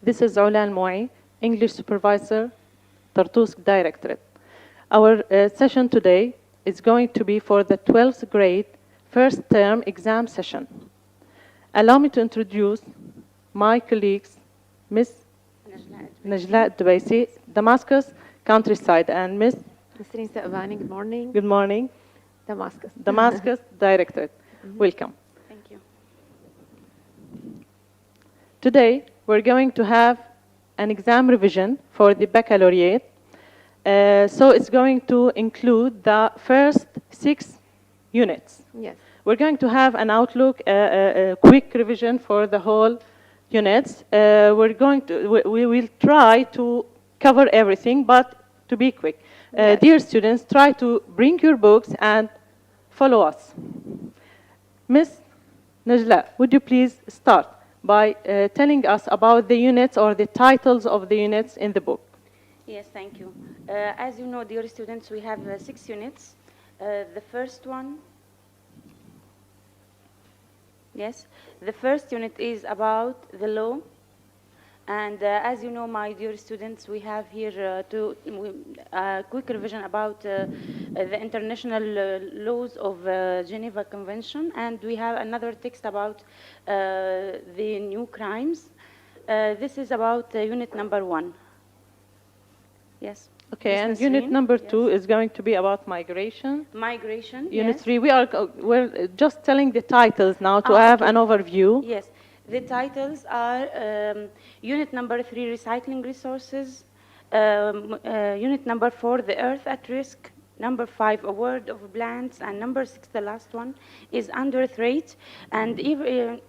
This is Ola Al-Moui, English Supervisor, Tartusk Directorate. Our session today is going to be for the 12th grade first term exam session. Allow me to introduce my colleagues, Miss Najla Dubaisi, Damascus Countryside, and Miss Nasreen Sabani, good morning. Good morning, Damascus Directorate. Welcome. Thank you. Today, we're going to have an exam revision for the baccalaureate. So it's going to include the first 6 units. Yes. We're going to have an outlook, a quick revision for the whole units. We will try to cover everything, but to be quick. Yes. Dear students, try to bring your books and follow us. Miss Najla, would you please start by telling us about the units or the titles of the units in the book? Yes, thank you. As you know, dear students, we have 6 units. The first one, yes, the first unit is about the law. And as you know, my dear students, we have here a quick revision about the international laws of Geneva Convention, and we have another text about the new crimes. This is about unit number 1. Yes. Okay, and Business unit stream, number yes. 2 is going to be about migration. Migration. Unit yes. 3, we're just telling the titles now to have Okay. an overview. Yes, the titles are unit number 3, recycling resources, unit number 4, the earth at risk, number 5, a world of plants, and number 6, the last one, is under threat. And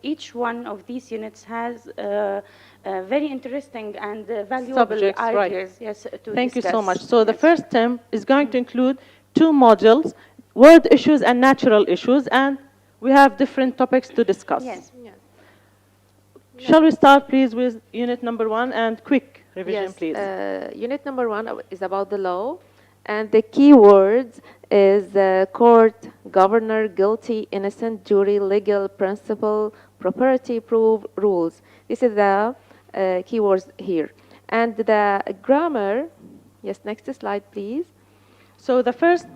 each one of these units has very interesting and valuable Subjects, right. ideas. Yes, to Thank you so discuss. much. So the Yes. first term is going to include 2 modules, word issues and natural issues, and we have different topics to discuss. Yes. Yes. Shall we start, please, with unit number 1 and quick revision, Yes. please? Unit number 1 is about the law, and the key words is court, governor, guilty, innocent, jury, legal, principle, propriety, proof, rules. This is the key words here. And the grammar, yes, next slide, please. So the first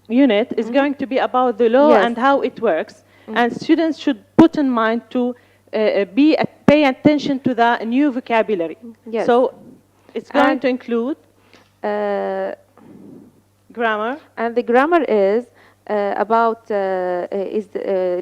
unit is going to be about the law Yes. and how it works, and students should put in mind to pay attention to the new vocabulary. Yes. So it's going And- to include Uh, grammar, And the grammar is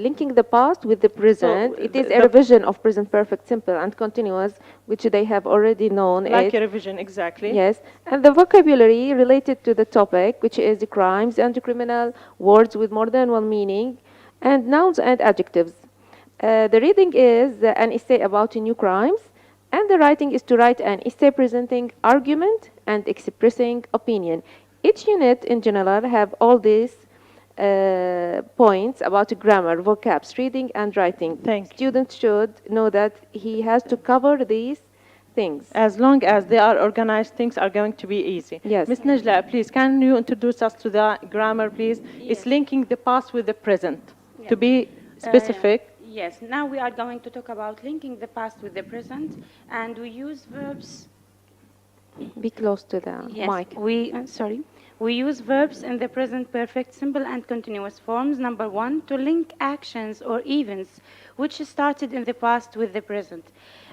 linking the past with the present. So it is the- a revision of present perfect, simple, and continuous, which they have already known. like it. a revision, exactly. Yes, and the vocabulary related to the topic, which is the crimes and the criminal, words with more than one meaning, and nouns and adjectives. The reading is an essay about new crimes, and the writing is to write an essay presenting argument and expressing opinion. Each unit in general have all these points about grammar, vocabs, reading and writing. Thank you. Students should know that he has to cover these things. As long as they are organized, things are going to be easy. Yes. Ms. Najla, please, can you introduce us to the grammar, please? It's Yes. linking the past with the present. Yeah. To be specific, Yes, now we are going to talk about linking the past with the present, and we use verbs. Be close to the Yes, mic. we use verbs in the present perfect, simple and continuous forms. Number 1, to link actions or events which started in the past with the present.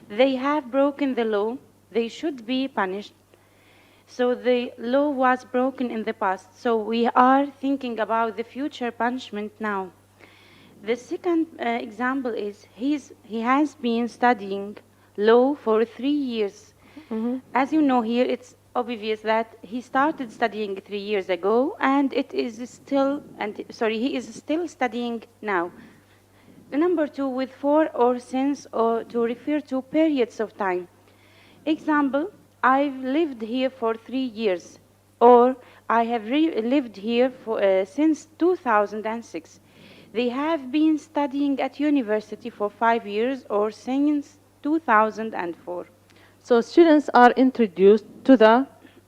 They have broken the law, they should be punished. So the law was broken in the past, so we are thinking about the future punishment now. The second example is he has been studying law for 3 years. As you know here, it's obvious that he started studying 3 years ago, and he is still studying now. The number 2, with for or since, or to refer to periods of time. Example, I've lived here for 3 years, or I have lived here since 2006. They have been studying at university for 5 years, or since 2004. so students are introduced to the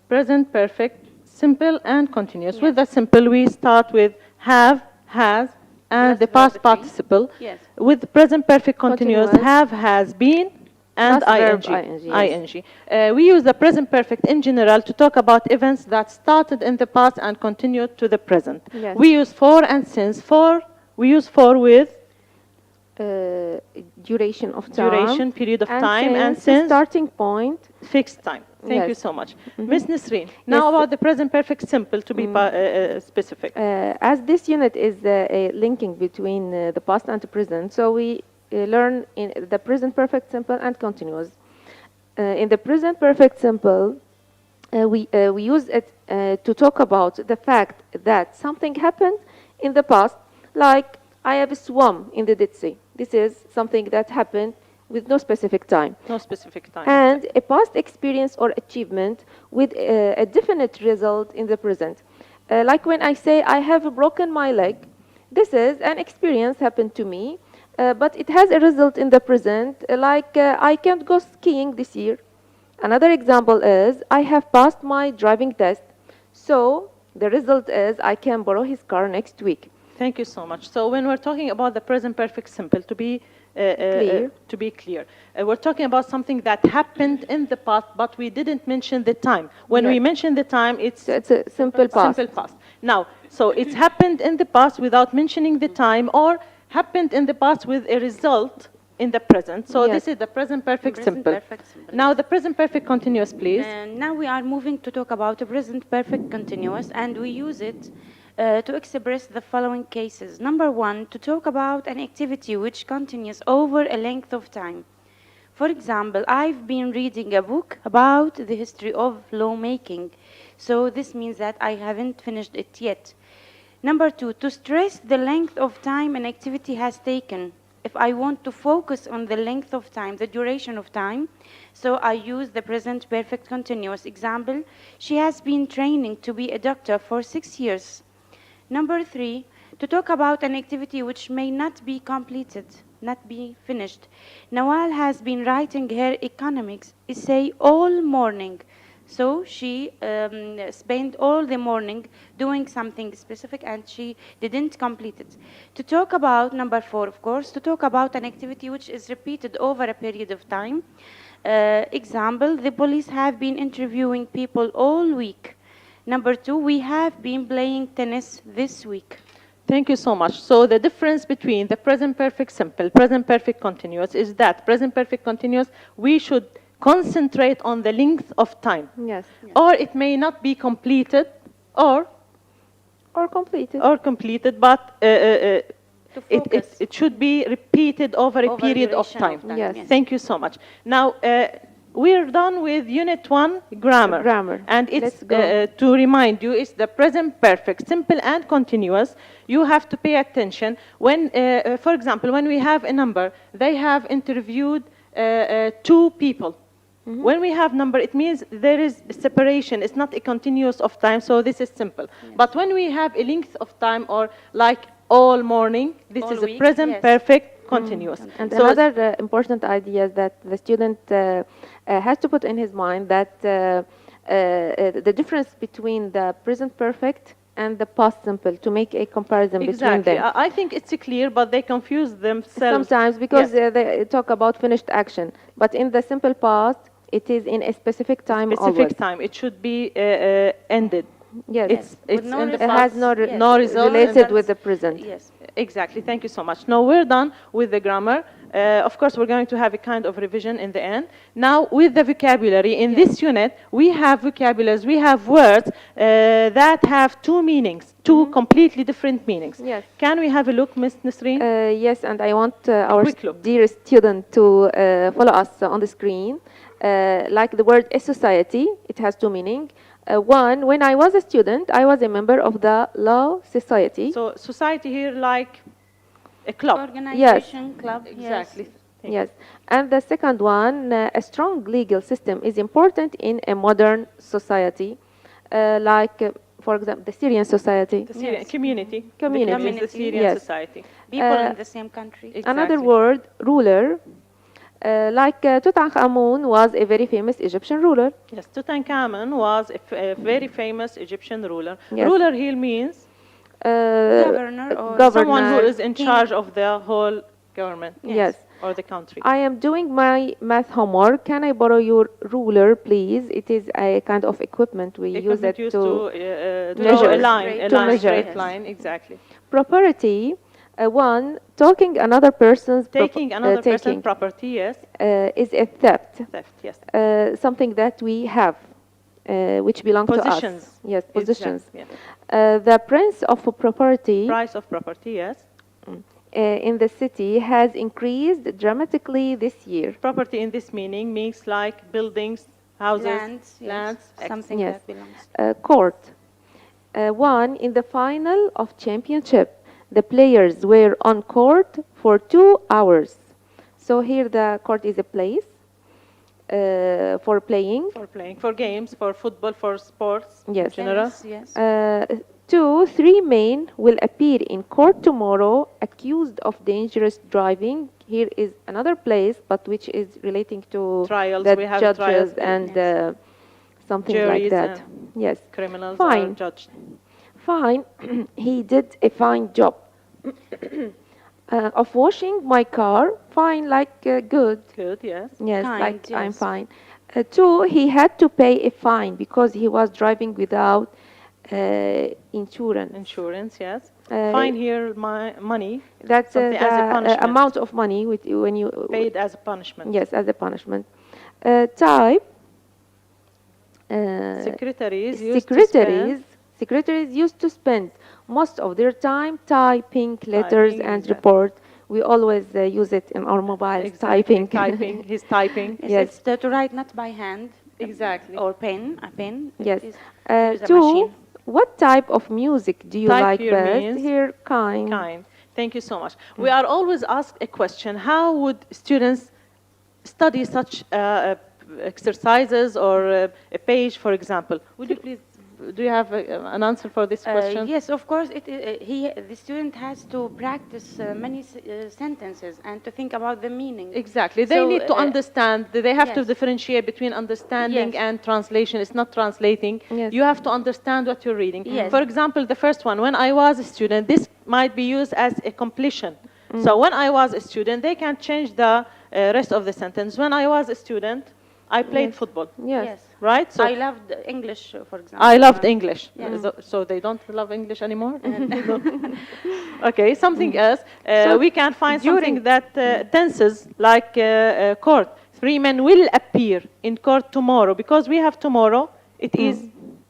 present perfect, simple and continuous. Yes. With the simple, we start with have, has, and Plus the past verb three. participle. Yes. With present perfect continuous, Continuous. have, has been, and Plus verb ing. ing, yes. We use the present perfect in general to talk about events that started in the past and continued to the present. Yes. We use for and since. We use for with Duration of time. duration, period of and time, and since since starting point. fixed time. Thank you Yes. so much. Miss Nisreen, now Yes. about the present perfect simple to be specific. As this unit is a linking between the past and the present, so we learn in the present perfect simple and continuous. In the present perfect simple, we use it to talk about the fact that something happened in the past, like I have swum in the Dead Sea. This is something that happened with no specific time. No specific time. And a past experience or achievement with a definite result in the present. Like when I say I have broken my leg, this is an experience happened to me, but it has a result in the present, like I can't go skiing this year. Another example is I have passed my driving test, so the result is I can borrow his car next week. Thank you so much. So when we're talking about the present perfect simple, to be clear, we're talking about something that happened in the past, but we didn't mention the time. When we Yes. mention the time, it's It's a simple past. simple past. Now, so it's happened in the past without mentioning the time, or happened in the past with a result in the present. So Yes. this is the present perfect Present simple. perfect simple. Now the present perfect continuous, please. And now we are moving to talk about a present perfect continuous, and we use it to express the following cases. Number one, to talk about an activity which continues over a length of time. For example, I've been reading a book about the history of lawmaking, so this means that I haven't finished it yet. Number two, to stress the length of time an activity has taken. If I want to focus on the length of time, the duration of time, so I use the present perfect continuous. Example, she has been training to be a doctor for 6 years. Number three, to talk about an activity which may not be completed, not be finished. Nawal has been writing her economics essay all morning. So she spent all the morning doing something specific and she didn't complete it. To talk about number four, of course, to talk about an activity which is repeated over a period of time. Example, the police have been interviewing people all week. Number two, we have been playing tennis this week. Thank you so much. So the difference between the present perfect simple, present perfect continuous is that present perfect continuous, we should concentrate on the length of time. Yes. Or it may not be completed or completed. but focus. it should be repeated over a Over period of duration time. of time, Yes. yes. Thank you so much. Now, we're done with Unit 1, Grammar. Grammar. And it's, Let's go. to remind you, it's the present perfect, simple and continuous. You have to pay attention. When, for example, when we have a number, they have interviewed 2 people. When we have number, it means there is a separation. It's not a continuous of time, so this is simple. But when we have a length of time, or like all morning, this All is a week, present yes. perfect continuous. And So another important idea is that the student has to put in his mind that the difference between the present perfect and the past simple to make a comparison between exactly. them. I think it's clear, but they confuse themselves. Sometimes because Yes. they talk about finished action, but in the simple past, it is in a specific time Specific always. time. It should be ended. Yes. It's no in the It has no, Yes. no result. and related that's- with the present. Yes. Exactly. Thank you so much. Now we're done with the grammar. Of course, we're going to have a kind of revision in the end. Now, with the vocabulary, in this unit, we have vocabularies, we have words that have 2 meanings, 2 completely different meanings. Yes. Can we have a look, Ms. Nasreen? Yes, and I want our quick look. dear student to follow us on the screen. Like the word a society, it has 2 meanings. One, when I was a student, I was a member of the law society. So, society here like a club. Organization, club. yes. Exactly. Thank you. Yes, and the second one, a strong legal system is important in a modern society, for example, the Syrian society. The Syrian Yes. community. Community. The club is the Syrian Yes. society. People in the same country. Another Exactly. word, ruler, Tutankhamun was a very famous Egyptian ruler. Yes, Tutankhamun was a very famous Egyptian ruler. Yes. Ruler here means Governor or governor. someone who is in king. charge of the whole government. Yes. or the country. I am doing my math homework. Can I borrow your ruler, please? It is a kind of equipment we use it used to draw measure. a line, To measure. straight line, exactly. Property. One, taking another person's Taking another person's property, yes. Is a theft. Theft, yes. Something that we have, which belong to us. Possessions. Yes, possessions. Exactly, yes. The price of a property Price of property, yes. in the city has increased dramatically this year. Property in this meaning means like buildings, houses, Lands, yes. lands, Something Yes. that belongs. Court. One, in the final of championship, the players were on court for 2 hours. So here the court is a place for playing. for playing, for games, for football, for sports Yes. in general. Yes. 2, 3 men will appear in court tomorrow accused of dangerous driving. Here is another place, but which is relating to Trials, the we have judges trials, and something Juries like that. and Yes. Criminals are Fine. judged. Fine. He did a fine job of washing my car. Fine, like good. Good, yes. Yes, Kind, like I'm yes. fine. 2, he had to pay a fine because he was driving without insurance. Insurance, yes. Uh, Fine here, my money That's something the as a punishment. amount of money when you paid as a punishment. Yes, as a punishment. Type. Secretaries used to spend Secretaries used to spend most of their time typing letters Typing, and exactly. report. We always use it in our mobiles, exactly, typing. He's typing. Yes, Yes. it's to write not by hand. Exactly. Or pen, a pen. Yes. Is use a 2, machine. what type of music do you Type like here best? means Here, kind. Kind. Thank you so much. We are always asked a question: how would students study such exercises or a page, for example? Would you please? Do you have an answer for this question? Yes, of course. The student has to practice many sentences and to think about the meaning. Exactly. They So, need to understand. They have to yes. differentiate between understanding Yes. and translation. It's not translating. Yes. You have to understand what you're reading. Yes. For example, the first one, when I was a student, this might be used as a completion. So when I was a student, they can change the rest of the sentence. When I was a student, I played football. Yes. Right? So I loved English, for example. I loved English. Yeah. So they don't love English anymore? Okay, something else. We can find something that tenses like court. 3 men will appear in court tomorrow. Because we have tomorrow, it is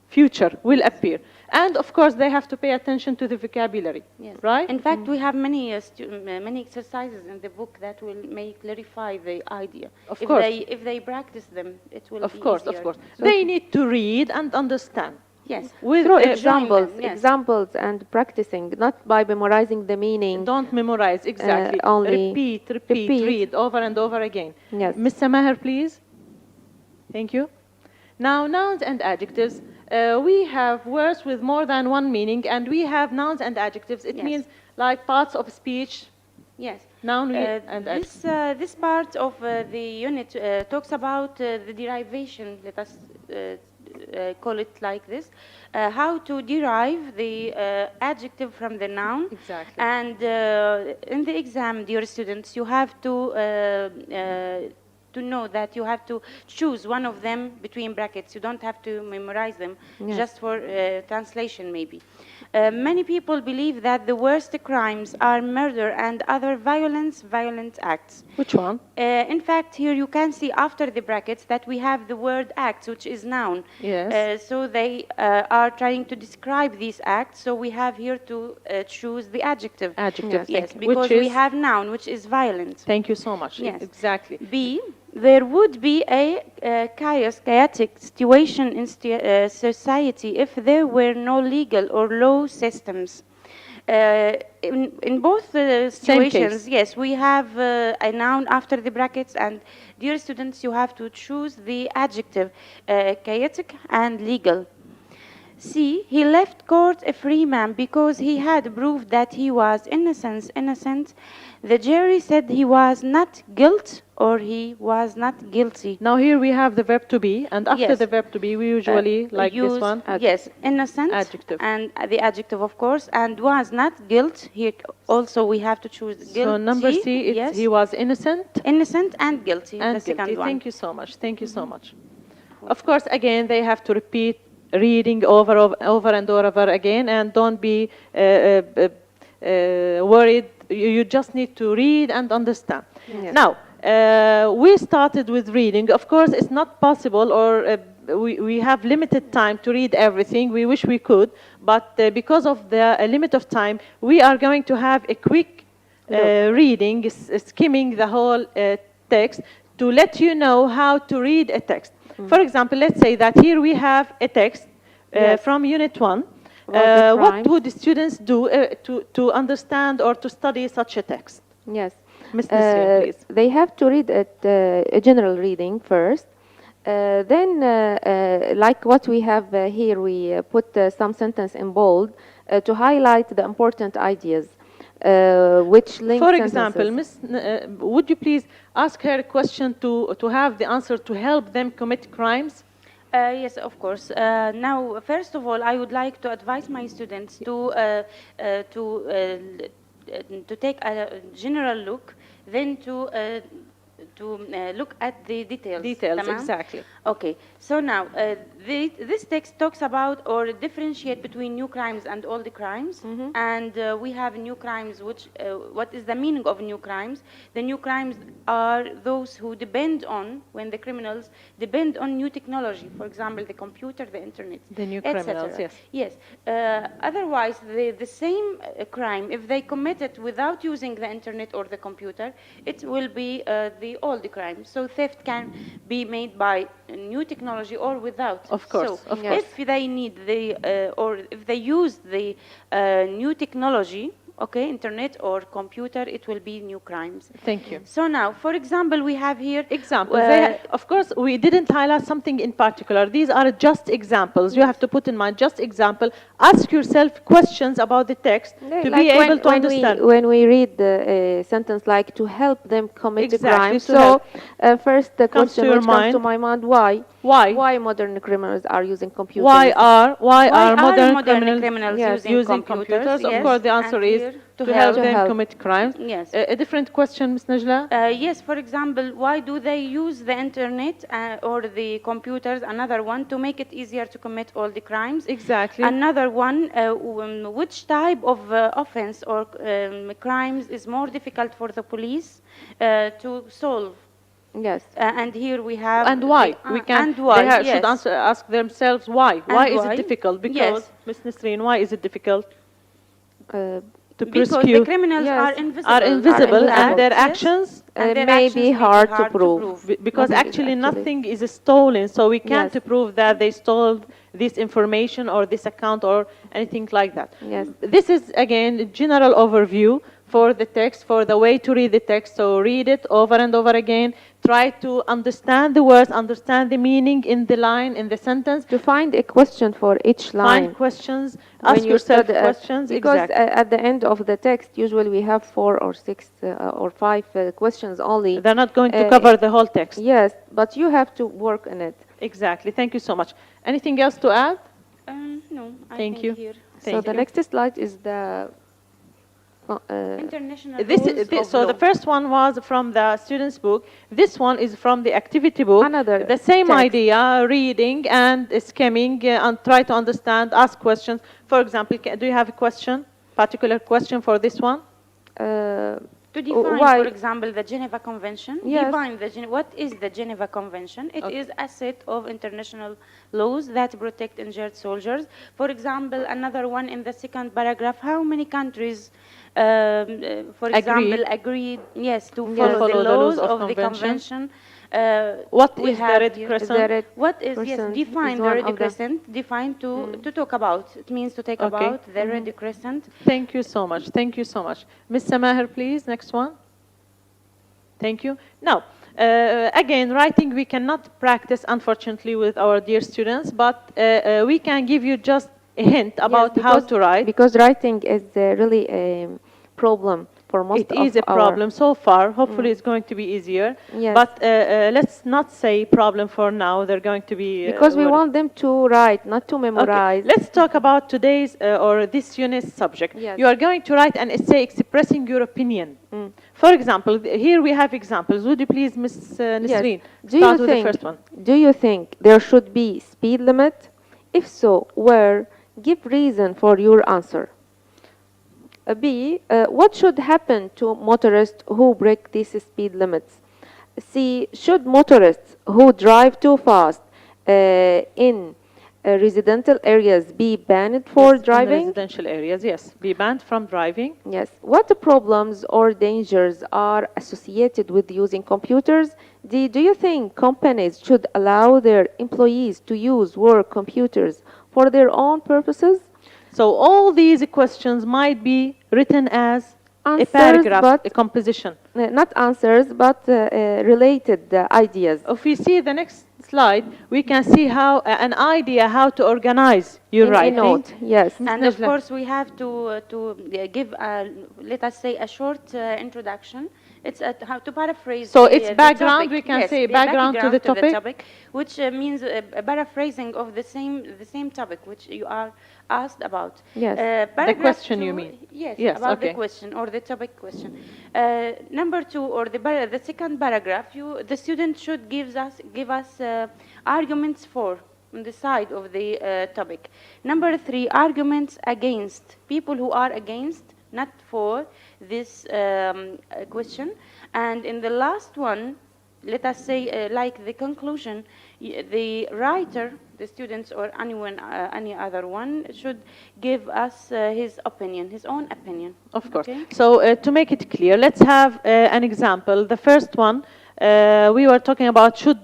future, will appear. And of course, they have to pay attention to the vocabulary. Yes. Right? In fact, we have many many exercises in the book that may clarify the idea. Of course. If they practice them, it will Of be course, easier. of course. They need to read and understand. Yes. With Through join examples, them, yes. examples and practicing, not by memorizing the meaning. Don't memorize, exactly. Only repeat, read over and over again. Yes. Ms. Samaher, please. Thank you. Now, nouns and adjectives. We have words with more than one meaning, and we have nouns and adjectives. It Yes. means like parts of speech. Yes. Noun and adjective. This part of the unit talks about the derivation. Let us call it like this. How to derive the adjective from the noun. Exactly. And in the exam, dear students, you have to know that you have to choose one of them between brackets. You don't have to memorize them, just for translation maybe. Many people believe that the worst crimes are murder and other violent acts. Which one? In fact, here you can see after the brackets that we have the word acts, which is noun. Yes. So they are trying to describe these acts. So we have here to choose the adjective. Adjective, Yes, thank you. because Which we is? have noun, which is violent. Thank you so much. Yes. Exactly. B, there would be a chaotic situation in society if there were no legal or law systems. In both situations, case. yes, we have a noun after the brackets, and dear students, you have to choose the adjective chaotic and legal. C, he left court a free man because he had proved that he was innocent. The jury said he was not guilty or he was not guilty. Now here we have the verb to be, and after Yes. the verb to be, we usually like use, this one. Yes, innocent. Adjective. And the adjective, of course, and was not guilt. Here also we have to choose guilty. So number C, it's yes. he was innocent Innocent and guilty. and the second guilty. one. Thank you so much. Thank you so much. Of course, again, they have to repeat reading over and over again, and don't be worried. You just need to read and understand. Yes. Now, we started with reading. Of course, it's not possible, or we have limited time to read everything. We wish we could, but because of the limit of time, we are going to have a quick reading, skimming the whole text to let you know how to read a text. For example, let's say that here we have a text Yes. from Unit 1. About the What crimes. would the students do to understand or to study such a text? Yes. Ms. Nisreen, please. They have to read it, a general reading first. Then, like what we have here, we put some sentence in bold to highlight the important ideas, which link For sentences. example, would you please ask her a question to have the answer to help them commit crimes? Yes, of course. Now, first of all, I would like to advise my students to take a general look, then to look at the details. Details, تمام? exactly. Okay, so now this text talks about or differentiate between new crimes and old crimes, and we have new crimes. Which what is the meaning of new crimes? The new crimes are those who depend on, when the criminals depend on new technology, for example, the computer, the internet, The new etc. criminals, yes. Yes. Otherwise, the same crime, if they commit it without using the internet or the computer, it will be the old crime. So theft can be made by new technology or without. Of course, So of course. if they need the or if they use the new technology, okay, internet or computer, it will be new crimes. Thank you. So now, for example, we have here Examples. Of course, we didn't highlight something in particular. These are just examples. You have to put in mind just example. Ask yourself questions about the text to be able to understand. When we read the sentence like to help them commit the Exactly, crime, to so first the Comes to question your which comes to mind. my mind, why? Why? Why modern criminals are using computers? Why are modern criminals Yes. using computers? Of Yes, course, the answer and is here to help To them help. commit crimes. Yes. A different question, Ms. Najla? Yes, for example, why do they use the internet or the computers? Another one, to make it easier to commit all the crimes. Exactly. Another one, which type of offense or crimes is more difficult for the police to solve? Yes. And here we have And why? We can. and why? They should yes. ask themselves why. Why is why? it difficult? Because, Yes. Ms. Nisreen, why is it difficult to Because prosecute? the criminals Yes. are invisible. Are invisible, and their yes. actions And their may actions be hard to prove. because Nothing is actually actually- nothing is stolen, so we can't Yes. prove that they stole this information or this account or anything like that. Yes. This is again a general overview for the text, for the way to read the text. So read it over and over again. Try to understand the words, understand the meaning in the line, in the sentence. To find a question for each line. Find questions, when ask you yourself study, questions. because Exactly. at the end of the text usually we have 4 or 6 or 5 questions only. They're not going to cover the whole text. Yes, but you have to work on it. Exactly. Thank you so much. Anything else to add? No, I Thank think you. here. So Thank the you. next slide is the International This, rules of so law. the first one was from the student's book. This one is from the activity book. Another the same text. idea, reading and skimming and try to understand, ask questions. For example, do you have a question, particular question for this one? To define, why? for example, the Geneva Convention, Yes. define what is the Geneva Convention? It is a set of international laws that protect injured soldiers. For example, another one in the second paragraph, how many countries, for example, agreed, yes, to follow the laws of the convention? What we is the have Red here- Crescent? The Red What is, yes, Crescent define is the one Red of the- Crescent, define to talk about. It means to take Okay. about the Red Crescent. Thank you so much. Thank you so much. Ms. Samaher, please, next one. Thank you. Now, again, writing we cannot practice, unfortunately, with our dear students, but we can give you just a hint about how to write. Because writing is really a problem for most It of is a our- problem so far. Hopefully, it's going to be easier. Yes. But let's not say problem for now. They're going to be Because we worried. want them to write, not to memorize. Okay. Let's talk about today's or this unit's subject. Yes. You are going to write an essay expressing your opinion. For example, here we have examples. Would you please, Ms. Nisreen, Do start you with think, the first one? Do you think there should be speed limit? If so, where? Give reason for your answer. B. What should happen to motorists who break these speed limits? C. Should motorists who drive too fast in residential areas be banned for Yes, in driving? residential areas, yes. Be banned from driving. Yes. What problems or dangers are associated with using computers? D. Do you think companies should allow their employees to use work computers for their own purposes? So all these questions might be written as Answers, a paragraph, but- a composition. Not answers, but related ideas. If we see the next slide, we can see how an idea how to organize your In writing. a note, yes. And of Najla. course, we have to give, let us say, a short introduction. It's how to paraphrase. So the, it's the background, topic. we can Yes, say the background to the topic. which means a paraphrasing of the same topic which you are asked about. Yes. Paragraph question you 2, mean? Yes, about okay. the question or the topic question. Number 2 or the second paragraph, the student should give us arguments for on the side of the topic. Number 3, arguments against, people who are against, not for this question. And in the last one, let us say like the conclusion, the writer, the students or anyone, any other one should give us his opinion, his own opinion. Of course. Okay? So to make it clear, let's have an example. The first one, we were talking about should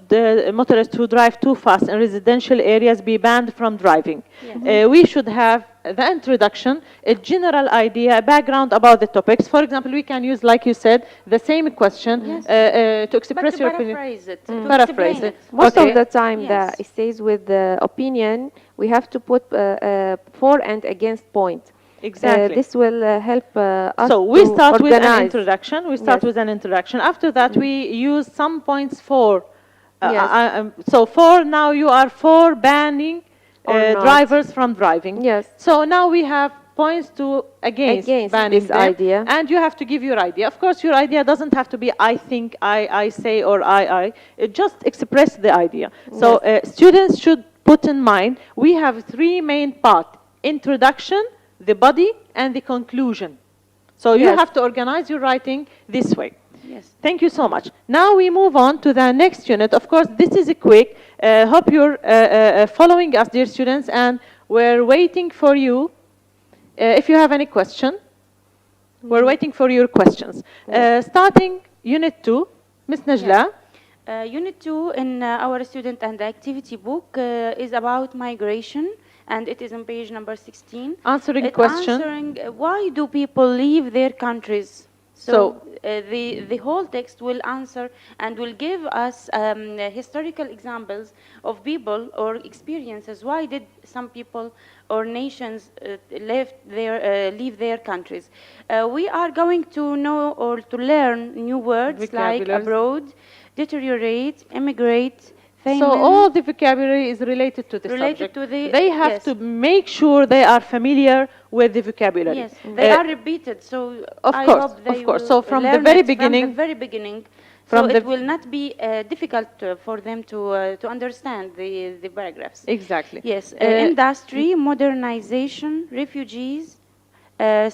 motorists who drive too fast in residential areas be banned from driving. Yes. We should have the introduction, a general idea, a background about the topics. For example, we can use, like you said, the same question Yes. To express But to your opinion. paraphrase it, to Paraphrase explain it. Most Okay. of the time, Yes. the essays with the opinion, we have to put for and against point. Exactly. This will help us So we to start with an organize. introduction. We start Yes. with an introduction. After that, we use some points for. Yes. So for now, you are for banning Or not. drivers from driving. Yes. So now we have points to against banning this them, idea. and you have to give your idea. Of course, your idea doesn't have to be I think, I say, or I. It just express the idea. So students should put in mind we have 3 main parts: introduction, the body, and the conclusion. So you Yes. have to organize your writing this way. Yes. Thank you so much. Now we move on to the next unit. Of course, this is a quick. Hope you're following us, dear students, and we're waiting for you. If you have any question, we're waiting for your questions. Starting Unit 2, Ms. Najla. Unit 2 in our student and activity book is about migration, and it is on page number 16. Answering It's question. answering why do people leave their countries? So the whole text will answer and will give us historical examples of people or experiences. Why did some people or nations leave their countries? We are going to know or to learn new words like Vocabularies. abroad, deteriorate, immigrate, famine. So all the vocabulary is related to the Related subject. to the- They have yes. to make sure they are familiar with the vocabulary. Yes, they Uh, are repeated. So of I course, hope they of course. will So from the learn very it beginning- from the very beginning, from so the- it will not be difficult for them to understand the paragraphs. Exactly. Yes, industry, modernization, refugees,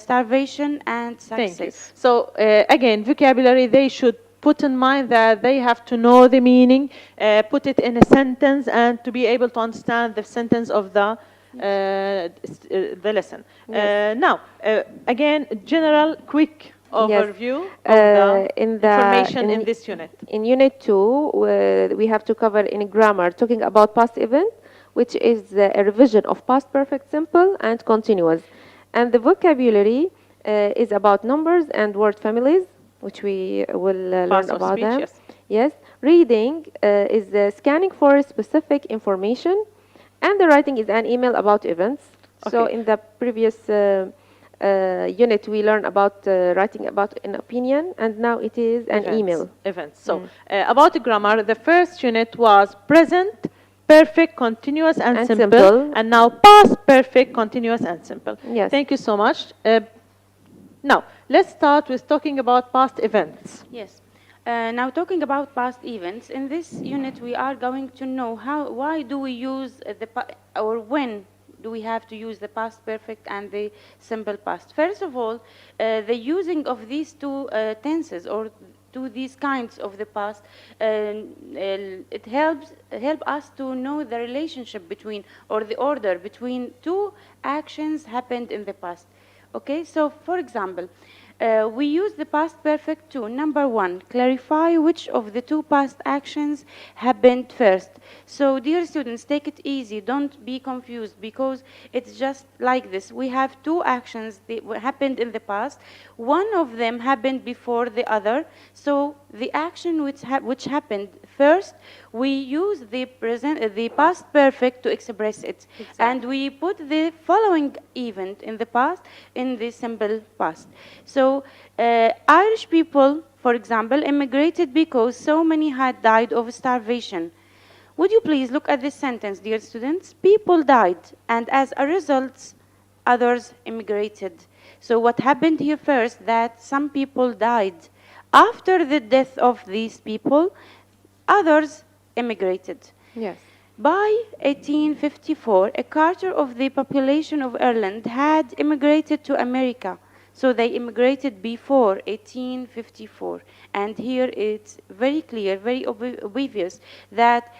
starvation, and Thank you. success. So again, vocabulary, they should put in mind that they have to know the meaning, put it in a sentence, and to be able to understand the sentence of the lesson. Yes. Now, again, general, quick overview of in the the- information in in- this unit. In Unit 2, we have to cover in grammar, talking about past event, which is a revision of past perfect simple and continuous. And the vocabulary is about numbers and word families, which we will learn Parts of about speech, them. yes. Yes. Reading is scanning for specific information, and the writing is an email about events. So Okay. in the previous unit we learn about writing about an opinion, and now it is an Events. email. Events. So about grammar, the first unit was present perfect, continuous, and simple, and now past perfect, continuous, and simple. Yes. Thank you so much. Now let's start with talking about past events. Yes. Now talking about past events, in this unit we are going to know why do we use or when do we have to use the past perfect and the simple past. First of all, the using of these two tenses or these kinds of the past, it help us to know the relationship between or the order between two actions happened in the past. Okay, so for example, we use the past perfect to, number one, clarify which of the two past actions happened first. So dear students, take it easy, don't be confused, because it's just like this. We have two actions that happened in the past. One of them happened before the other. So the action which happened first, we use the past perfect to express it. Exactly. And we put the following event in the past in the simple past. So Irish people, for example, immigrated because so many had died of starvation. Would you please look at this sentence, dear students? People died, and as a result, others immigrated. So what happened here first, that some people died. After the death of these people, others immigrated. Yes. By 1854, a quarter of the population of Ireland had immigrated to America. So they immigrated before 1854. And here it's very clear, very obvious that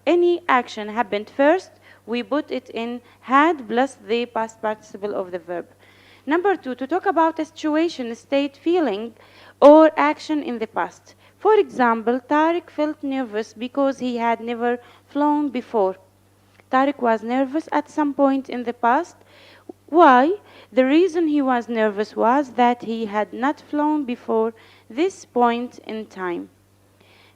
any action happened first, we put it in had plus the past participle of the verb. Number two, to talk about a situation, state, feeling, or action in the past. For example, Tariq felt nervous because he had never flown before. Tariq was nervous at some point in the past. Why? The reason he was nervous was that he had not flown before this point in time.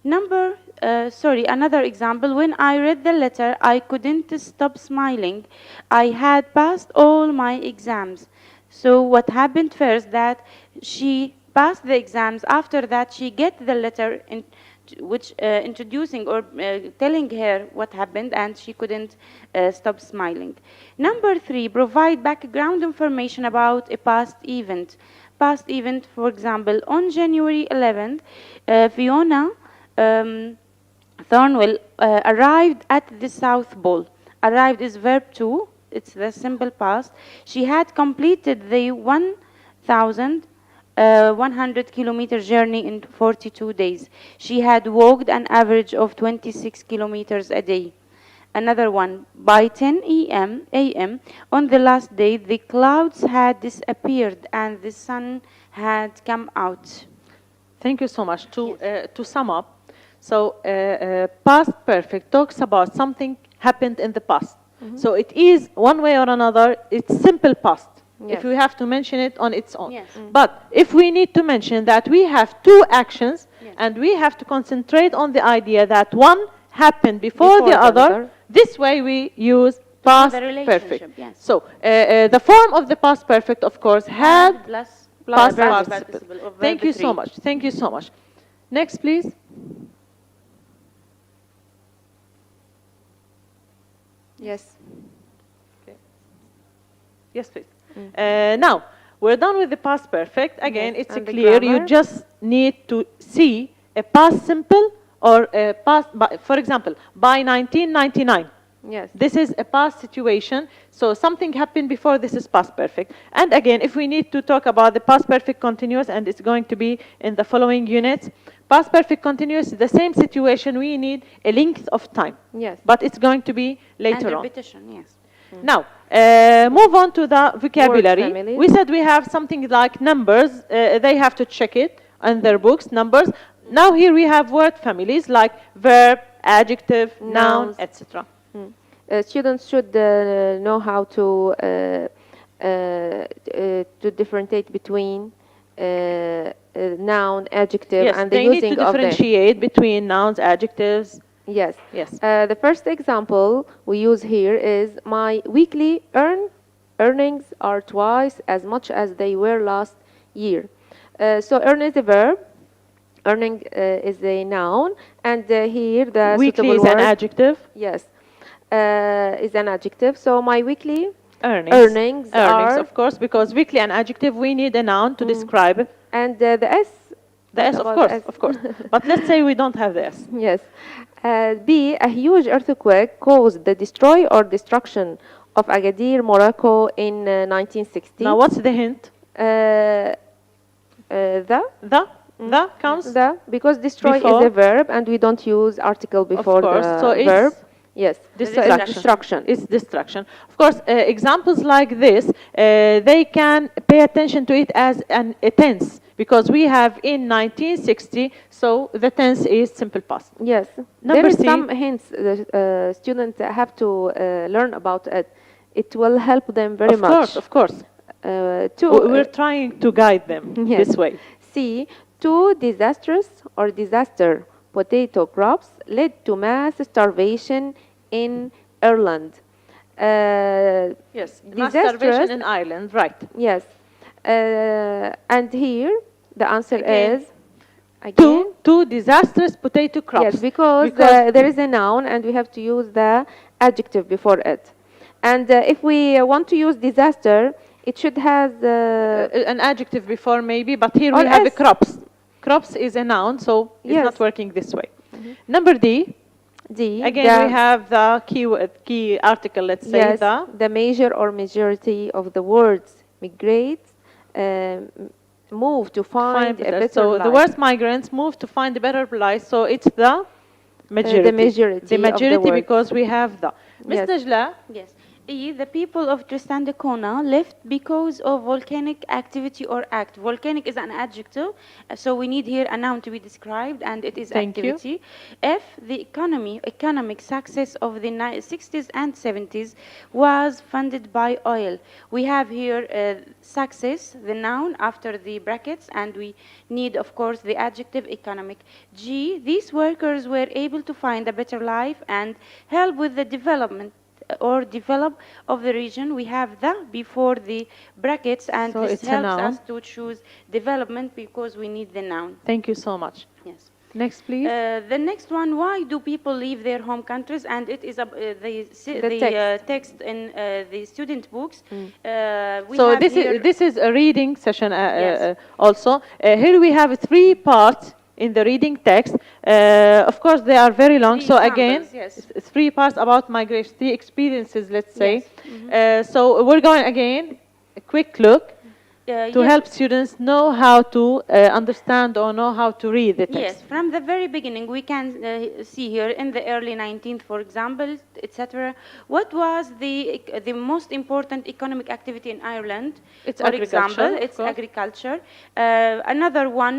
Another example, when I read the letter, I couldn't stop smiling. I had passed all my exams. So what happened first, that she passed the exams. After that, she get the letter which introducing or telling her what happened, and she couldn't stop smiling. Number three, provide background information about a past event. Past event, for example, on January 11th, Fiona Thornwell arrived at the South Pole. Arrived is verb 2. It's the simple past. She had completed the 1,100 kilometer journey in 42 days. She had walked an average of 26 kilometers a day. Another one, by 10 a.m. on the last day, the clouds had disappeared and the sun had come out. Thank you so much. To sum up, so past perfect talks about something happened in the past. So it is one way or another, it's simple past. Yes. If we have to mention it on its own. Yes. But if we need to mention that we have two actions, and we have to concentrate on the idea that one happened before the other, this way we use past perfect. Yes. So the form of the past perfect, of course, had plus past past participle. of Thank verb you three. so much. Thank you so much. Next, please. Yes. Yes, please. Now, we're done with the past perfect. Again, Yes, it's and the clear. grammar. You just need to see a past simple or a past, for example, by 1999. Yes. This is a past situation. So something happened before, this is past perfect. And again, if we need to talk about the past perfect continuous, and it's going to be in the following units, past perfect continuous is the same situation. We need a length of time. Yes. But it's going to be later And on. repetition, yes. Now, move on to the vocabulary. families. We said we have something like numbers. They have to check it in their books, numbers. Now here we have word families like verb, adjective, noun, Nouns. etc. Students should know how to differentiate between noun, adjective, Yes, and the they need using to of them. differentiate between nouns, adjectives. Yes. Yes. The first example we use here is my weekly earnings are twice as much as they were last year. So earn is a verb. Earning is a noun, and here the Weekly suitable is an word- adjective. Yes, is an adjective. So my weekly Earnings. are, Of course, because weekly and adjective, we need a noun to describe it. and the S. The What S, of about course, the S? of course. But let's say we don't have the S. Yes. B. A huge earthquake caused the destroy or destruction of Agadir, Morocco in 1960. Now, what's the hint? The comes. The, because destroy Before. is a verb and we don't use article before course. the So it's verb. Yes. Destruction. It's destruction. Of course, examples like this, they can pay attention to it as a tense, because we have in 1960, so the tense is simple past. Yes. Number There is C. some hints the students have to learn about it. It will help them very much. Of course. We're trying to guide them Yes. this way. C. Two disastrous or disaster potato crops led to mass starvation in Ireland. Yes, mass starvation Disastrous. in Ireland, right. Yes. And here the answer Again. is again. Two disastrous potato crops. Yes, because there is a noun and we have to use the adjective before it. And if we want to use disaster, it should have an adjective before maybe, but here Or we have S. crops. Crops is a noun, so it's Yes. not working this way. Number D. D. Again, we have the key article, let's say Yes, the. the major or majority of the words migrate, move to find a better So life. the words migrants move to find a better life, so it's the majority. The majority The of the majority words. because we have the. Ms. Yes. Najla, Yes. E. The people of Tristan da Cunha left because of volcanic activity or act. Volcanic is an adjective, so we need here a noun to be described, and it is Thank you. activity. F. The economic success of the 60s and 70s was funded by oil. We have here success, the noun after the brackets, and we need, of course, the adjective economic. G. These workers were able to find a better life and help with the development or develop of the region. We have the before the brackets, and So this it's a helps noun. us to choose development because we need the noun. thank you so much. Yes. Next, please. The next one, why do people leave their home countries? And it is the text. text in the student books. We So have this here- is a reading session Yes. also. Here we have 3 parts in the reading text. Of course, they are very long. 3 So examples, again, yes. 3 parts about migration, 3 experiences, let's say. Yes. So we're going again a quick look to yes. help students know how to understand or know how to read the text. Yes, from the very beginning, we can see here in the early 19th, for example, etc. What was the most important economic activity in Ireland? It's for agriculture, example, of it's course. agriculture. Another one,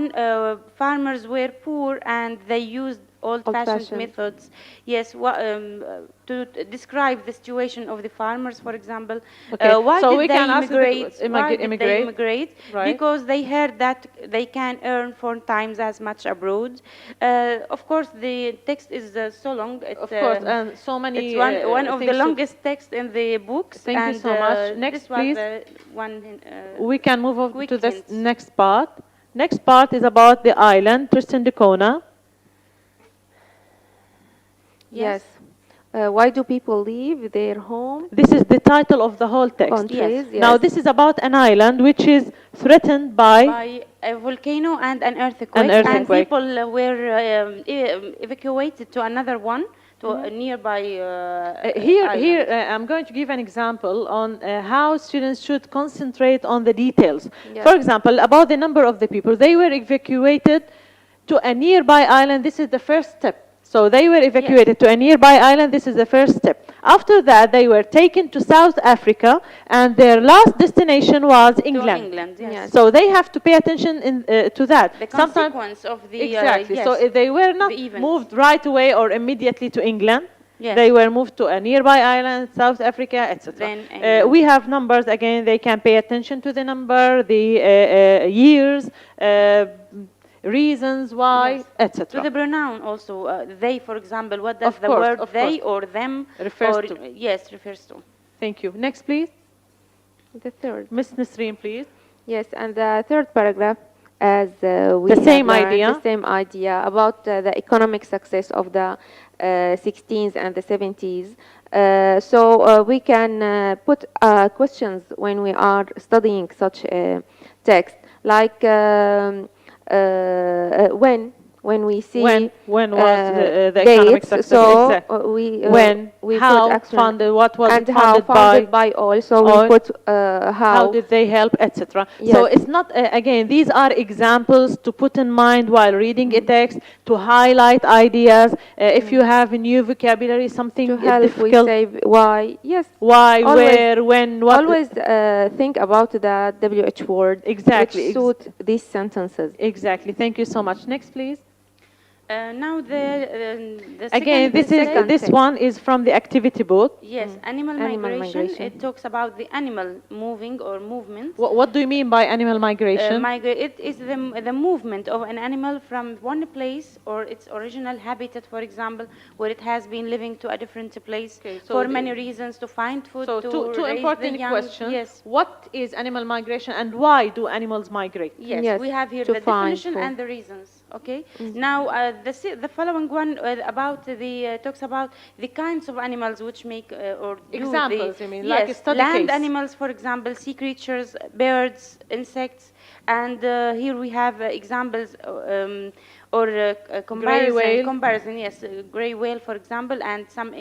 farmers were poor and they used old-fashioned Old-fashioned. methods. Yes, to describe the situation of the farmers, for example. Okay, Why so did we they can ask the- immigrate? Why did immigrate? they immigrate? Right. Because they heard that they can earn 4 times as much abroad. Of course, the text is so long. It's, Of course, and so many. it's one of the things to- longest texts in the books. Thank you and, so much. Next, this was please. the one. We can move on quick to this hints. next part. Next part is about the island, Tristan da Cunha. Yes. Why do people leave their home This is the title of the whole text. countries? Yes. Now, this is about an island which is threatened by. By a volcano and an earthquake, An and earthquake. people were evacuated to another one, to a nearby Here, island. I'm going to give an example on how students should concentrate on the details. Yeah. For example, about the number of the people. They were evacuated to a nearby island. This is the first step. So they were evacuated to a nearby island. This is the first step. After that, they were taken to South Africa, and their last destination was To England. England, yes. Yes. So they have to pay attention to that. The Sometimes- consequence of the Exactly. yes, So if they were not the event. moved right away or immediately to England, Yes. they were moved to a nearby island, South Africa, etc. Then England. We have numbers again. They can pay attention to the number, the years, reasons why, Yes. To the etc. pronoun also, they, for example, what does Of the course, word of they course. or them Refers or, to. Yes, refers to. Thank you. Next, please. The third. Miss Nasreen, please. Yes, and the third paragraph, as we The have same learned, idea. the same idea about the economic success of the 16th and the 70s. So we can put questions when we are studying such a text, like when we see When was the economic dates, success? so Exactly. when We put how action funded, what was and it how funded founded by, by all. So all. we put how did they help, etc. So Yes. it's not, again, these are examples to put in mind while reading a text, to highlight ideas. If you have a new vocabulary, something to help. We difficult, say why. Yes. why, Always- where, when, what. Always think about the WH word, Exactly. which suit these sentences. Exactly. Thank you so much. Next, please. Now the Again, second second this text. one is from the activity book. yes, animal, Animal migration. migration. It talks about the animal moving or movement. What do you mean by animal migration? It is the movement of an animal from one place or its original habitat, for example, where it has been living to a different place Okay, so for the- many reasons, to find food, So to two raise important the young. questions. Yes. What is animal migration and why do animals migrate? Yes, Yes, we have here to the find definition food. and the reasons. Okay. Now the following one about the talks about the kinds of animals which make or do Examples, the, you mean, yes, like a study land case. animals, for example, sea creatures, birds, insects, and here we have examples or comparison. whale. Comparison, yes, gray whale, for example, and some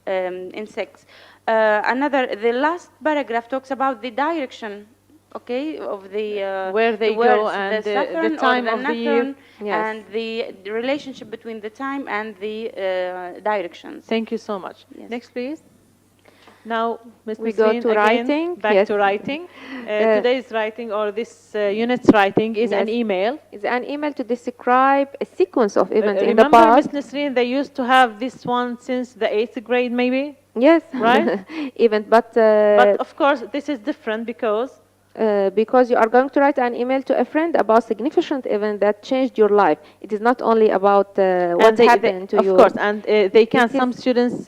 insects. The last paragraph talks about the direction, okay, of the Where they go words, and the southern or time the of the year. northern, Yes. and the relationship between the time and the directions. Thank you so much. Yes. Next, please. Now, Ms. We go Nasreen, to again, writing. back Yes. to writing. Today's writing, or this unit's writing, is an Yes. email. It's an email to describe a sequence of events in the Remember, Ms. past. Nasreen, they used to have this one since the 8th grade, maybe? Yes, Right? event, but Of course, this is different because you are going to write an email to a friend about significant event that changed your life. It is not only about what and happened to of you. course, and they can. This is- Some students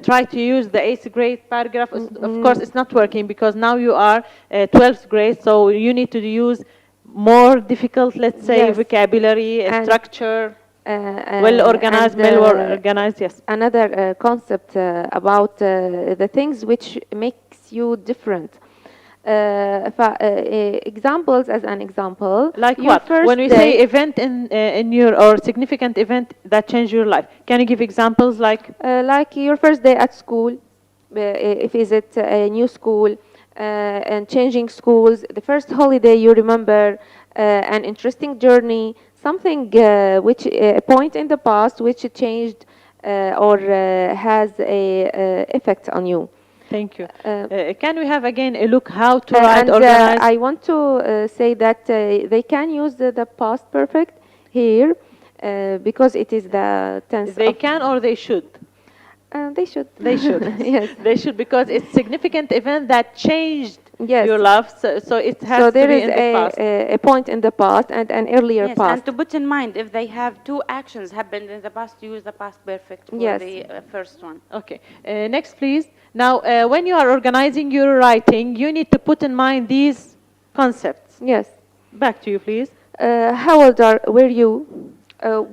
try to use the 8th grade paragraph. Of course, it's not working because now you are 12th grade, so you need to use more difficult, let's say, Yes. vocabulary, And- structure, Uh, well organized, and, well organized. Yes. Another concept about the things which makes you different. Examples, as an example. Like your what? first When we day- say event in your, or significant event that changed your life, can you give examples like? like your first day at school, if is it a new school, and changing schools, the first holiday you remember, an interesting journey, something which a point in the past which changed or has a effect on you. Thank you. Can we have again a look how to write, And organize? I want to say that they can use the past perfect here because it is the tense. They of- can or they should? They should. They should. Yes. They should, because it's significant event that changed Yes. your life. So it has So to there be is in the past. a point in the past and an earlier Yes, past. and to put in mind, if they have two actions happened in the past, use the past perfect for Yes. the first one. Okay. Next, please. Now, when you are organizing your writing, you need to put in mind these concepts. Yes. Back to you, please. How old were you?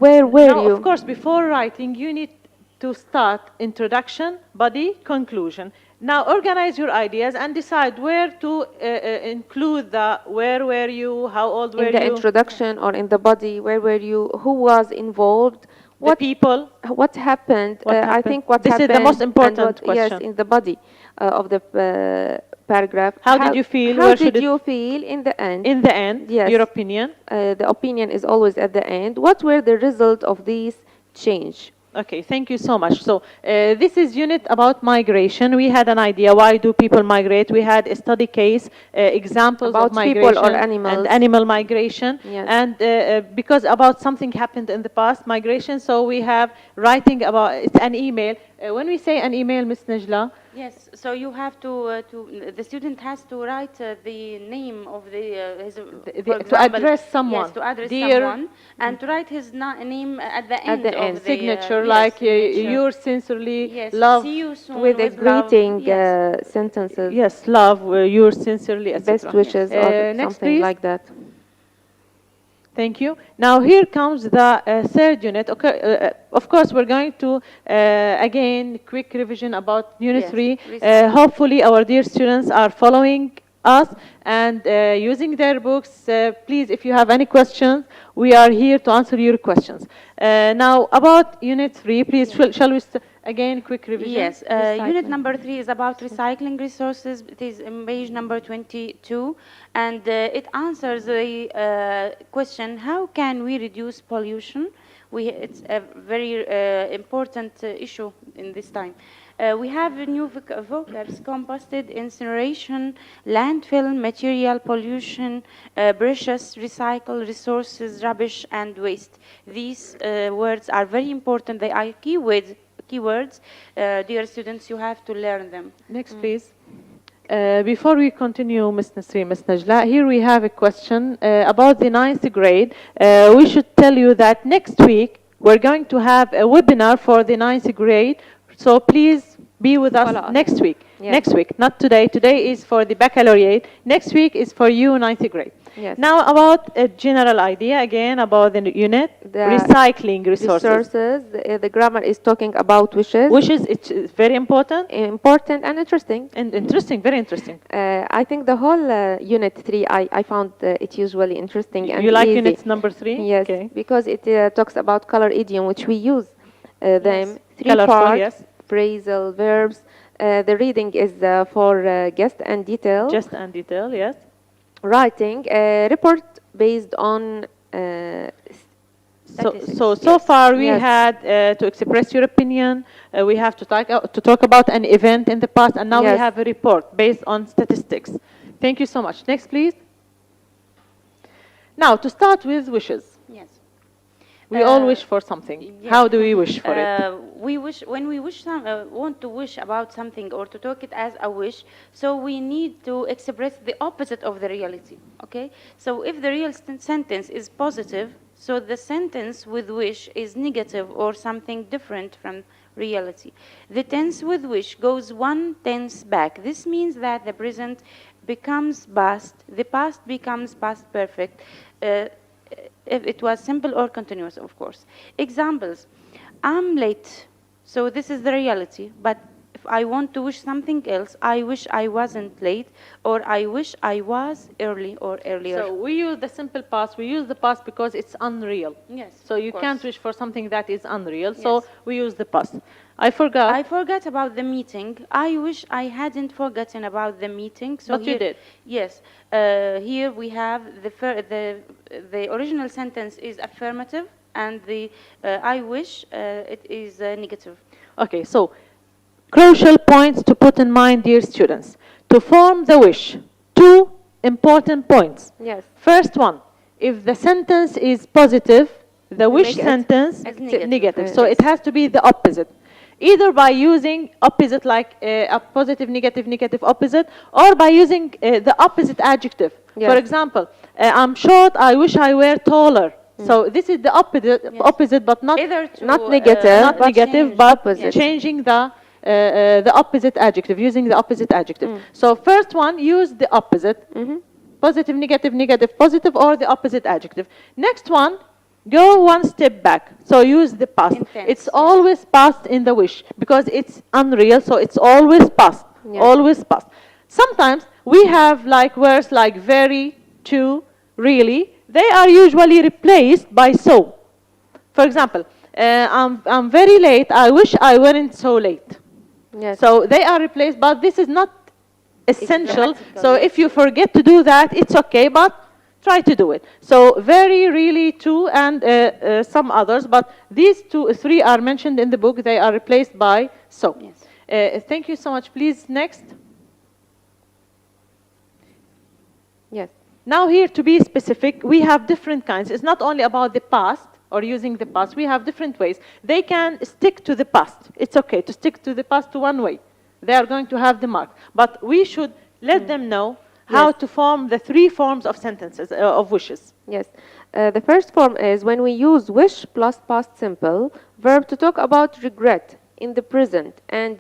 Where were Now, you? of course, before writing, you need to start introduction, body, conclusion. Now, organize your ideas and decide where to include the where were you, how old were In the you, introduction or in the body, where were you? Who was involved? the people. What happened? What I happened? think what This is the happened. most important and what- Yes, question. in the body of the paragraph. How did you feel? How Where should did it- you feel in the end? In the end, Yes. your opinion. The opinion is always at the end. What were the result of this change? Okay, thank you so much. So this is unit about migration. We had an idea, why do people migrate? We had a study case, examples About of people migration or animals. and animal migration. Yes. And because about something happened in the past, migration, so we have writing about, it's an email When we say an email, Ms. Najla, Yes, so you have to the student has to write the name of his, for to example, address someone. Yes, to address Dear- someone, and to write his name at the end the of end. the signature, yes, like signature. yours sincerely, Yes, love. see you soon With a love. greeting Yes. sentences, Yes, love, yours sincerely, etc. best wishes, or Next, something please. like that. Thank you. Now here comes the third unit. Okay, of course, we're going to, again, quick revision about Unit Yes, 3. recently. Hopefully, our dear students are following us and using their books. Please, if you have any questions, we are here to answer your questions. Now, about Unit 3, please, shall we, again, quick revision? Yes, Recycling. unit number 3 is about recycling resources. It is in page number 22, and it answers the question, how can we reduce pollution? It's a very important issue in this time. We have new vocabs: composted, incineration, landfill, material pollution, precious, recycle, resources, rubbish, and waste. These words are very important. They are keywords. Dear students, you have to learn them. Next, please. Before we continue, Ms. Nasreen, Ms. Najla, here we have a question about the 9th grade. We should tell you that next week we're going to have a webinar for the 9th grade. So please be with us Follow us. next week. Yes. Next week, not today. Today is for the baccalaureate. Next week is for you, 9th grade. Yes. Now about a general idea, again, about the unit, The recycling resources. The grammar is talking about wishes. Which is it's very important Important and interesting. and interesting, very interesting. I think the whole unit 3, I found it usually interesting and You like easy. units number 3? Yes, Okay. because it talks about color idiom, which we use them. 3 Colorful, parts, yes. phrasal, verbs. The reading is for guest and detail. Just and detail, yes. Writing, a report based on So far we Yes. had to express your opinion. We have to talk about an event in the past, and now we Yes. have a report based on statistics. Thank you so much. Next, please. Now, to start with wishes. Yes. We all wish for something. yes. How do we wish for it? We wish when we wish want to wish about something or to talk it as a wish. So we need to express the opposite of the reality. Okay. So if the real sentence is positive, so the sentence with wish is negative or something different from reality. The tense with wish goes one tense back. This means that the present becomes past. The past becomes past perfect. If it was simple or continuous, of course. Examples: I'm late, so this is the reality, but if I want to wish something else, I wish I wasn't late, or I wish I was early or earlier. So we use the simple past. We use the past because it's unreal. Yes, So you of can't course. wish for something that is unreal. So Yes. we use the past. I forgot. I forgot about the meeting. I wish I hadn't forgotten about the meeting. So But you here, did. Yes. Here we have the original sentence is affirmative, and the I wish it is negative. Okay, so crucial points to put in mind, dear students. To form the wish, 2 important points. yes. First one, if the sentence is positive, the wish make it sentence as is negative. So it has to be the opposite. Either by using opposite like a positive, negative, negative opposite, or by using the opposite adjective. Yes. For example, I'm short, I wish I were taller. So this is the opposite, but not Either to, Not negative, not but negative, change- but opposite. changing the opposite adjective, using the opposite adjective. So first one, use the opposite. Positive, negative, negative, positive, or the opposite adjective. Next one, go one step back. So use the past. Intense, It's yeah. always past in the wish because it's unreal, so it's always past. Yeah. Always past. Sometimes we have like words like very, to, really. They are usually replaced by so. For example, I'm very late. I wish I weren't so late. Yes. So they are replaced, but this is not essential. grammatical, So yes. if you forget to do that, it's okay, but try to do it. So very, really, to, and some others, but these 3 are mentioned in the book. They are replaced by so. Yes. Thank you so much. Please, next. Yes. Now here, to be specific, we have different kinds. It's not only about the past, or using the past, we have different ways. They can stick to the past. It's okay to stick to the past one way. They are going to have the mark. But we should let them know how to form the three forms of sentences, of wishes. Yes. The first form is when we use wish plus past simple verb to talk about regret in the present and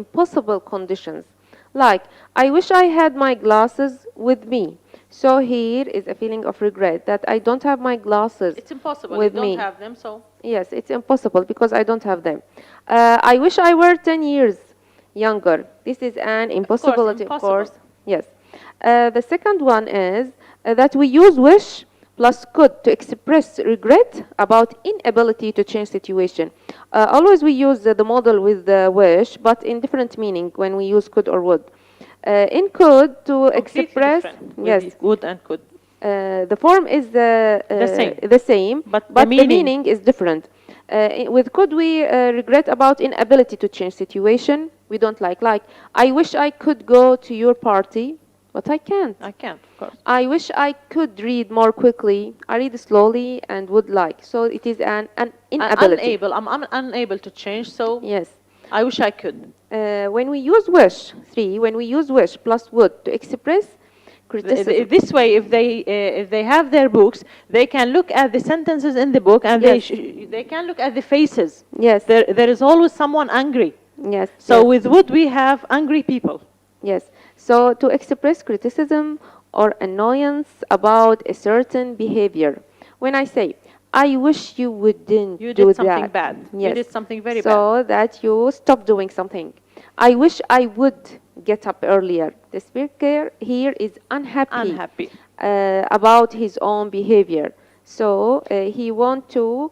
impossible conditions. Like, I wish I had my glasses with me. So here is a feeling of regret that I don't have my glasses. It's impossible. With You don't me. have them, so. Yes, it's impossible because I don't have them. I wish I were 10 years younger. This is an impossibility, of course. impossible. Yes. The second one is that we use wish plus could to express regret about inability to change situation. Always we use the model with the wish, but in different meaning when we use could or would. In could to Completely express, different with yes, the would and could. the form is the same, But but the the meaning- meaning is different. With could we regret about inability to change situation. We don't like I wish I could go to your party, but I can't. I can't, of course. I wish I could read more quickly. I read slowly and would like. So it is an inability. Unable. I'm unable to change, so Yes. I wish I could. When we use wish, when we use wish plus would to express criticism. This way, if they have their books, they can look at the sentences in the book, and Yes. they can look at the faces. Yes. There is always someone angry. Yes. So yes. with would we have angry people? Yes. So to express criticism or annoyance about a certain behavior. When I say, I wish you wouldn't You do did something that. bad. Yes. You did something very bad. So that you stop doing something. I wish I would get up earlier. The speaker here is unhappy, about his own behavior. So he want to